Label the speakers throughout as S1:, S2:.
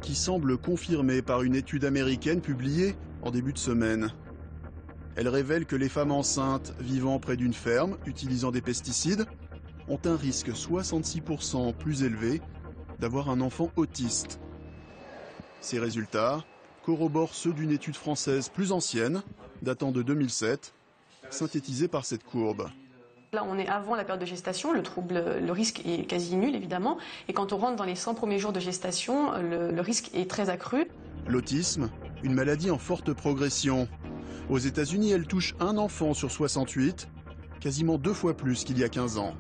S1: qui semble confirmée par une étude américaine publiée en début de semaine. Elle révèle que les femmes enceintes vivant près d'une ferme utilisant des pesticides ont un risque 66% plus élevé d'avoir un enfant autiste. Ces résultats corroborent ceux d'une étude française plus ancienne, datant de 2007, synthétisée par cette courbe.
S2: Là, on est avant la période de gestation, le risque est quasi nul évidemment, et quand on rentre dans les 100 premiers jours de gestation, le risque est très accru.
S1: L'autisme, une maladie en forte progression. Aux États-Unis, elle touche un enfant sur 68, quasiment 2 fois plus qu'il y a 15 ans.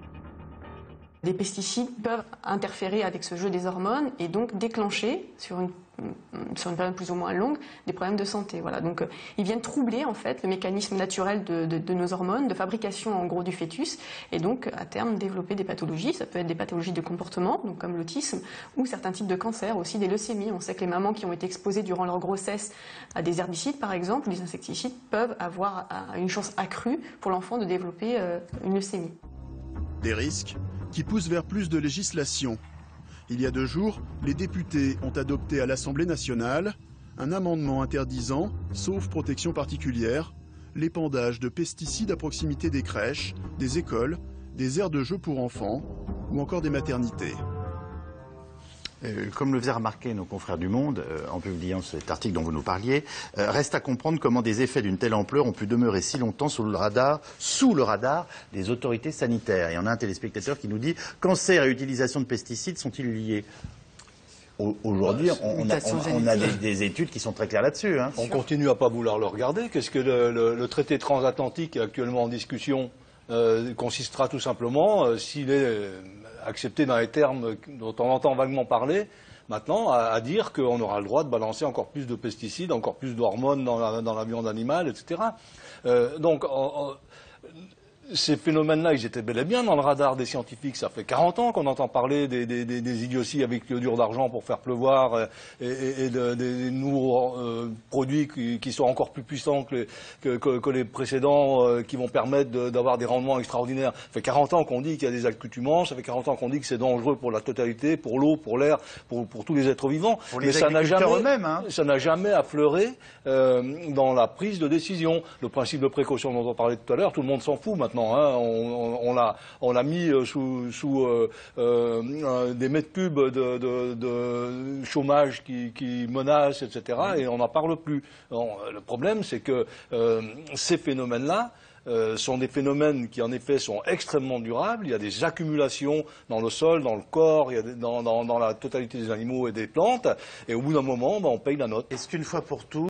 S2: Des pesticides peuvent interférer avec ce jeu des hormones et donc déclencher sur une période plus ou moins longue des problèmes de santé. Voilà. Donc ils viennent troubler en fait le mécanisme naturel de nos hormones, de fabrication en gros du fœtus, et donc à terme développer des pathologies. Ça peut être des pathologies de comportement, donc comme l'autisme, ou certains types de cancers, aussi des leucémies. On sait que les mamans qui ont été exposées durant leur grossesse à des herbicides par exemple, ou des insecticides, peuvent avoir une chance accrue pour l'enfant de développer une leucémie.
S1: Des risques qui poussent vers plus de législation. Il y a 2 jours, les députés ont adopté à l'Assemblée nationale un amendement interdisant, sauf protection particulière, l'épandage de pesticides à proximité des crèches, des écoles, des aires de jeux pour enfants ou encore des maternités.
S3: Comme le faisaient remarquer nos confrères du Monde, en publiant cet article dont vous nous parliez, reste à comprendre comment des effets d'une telle ampleur ont pu demeurer si longtemps sous le radar des autorités sanitaires. Et on a un téléspectateur qui nous dit « Cancer et utilisation de pesticides sont-ils liés ?» Aujourd'hui, on a des études qui sont très claires là-dessus. Hein.
S4: On continue à pas vouloir le regarder. Qu'est-ce que le traité transatlantique actuellement en discussion consistera tout simplement, s'il est accepté dans les termes dont on entend vaguement parler, maintenant, à dire qu'on aura le droit de balancer encore plus de pesticides, encore plus d'hormones dans la viande animale, etc. Donc, ces phénomènes-là, ils étaient bel et bien dans le radar des scientifiques. Ça fait 40 ans qu'on entend parler des idioties avec l'iodure d'argent pour faire pleuvoir et des nouveaux produits qui sont encore plus puissants que les précédents, qui vont permettre d'avoir des rendements extraordinaires. Ça fait 40 ans qu'on dit qu'il y a des accoutumants, ça fait 40 ans qu'on dit que c'est dangereux pour la totalité, pour l'eau, pour l'air, pour tous les êtres vivants.
S3: Pour les agriculteurs eux-mêmes, hein.
S4: Ça n'a jamais affleuré dans la prise de décision. Le principe de précaution dont on parlait tout à l'heure, tout le monde s'en fout maintenant. Hein, on l'a mis sous des mètres cubes de chômage qui menacent, etc. Et on n'en parle plus. Le problème, c'est que ces phénomènes-là sont des phénomènes qui, en effet, sont extrêmement durables. Il y a des accumulations dans le sol, dans le corps, dans la totalité des animaux et des plantes. Et au bout d'un moment, on paye la note.
S3: Est-ce qu'une fois pour toutes,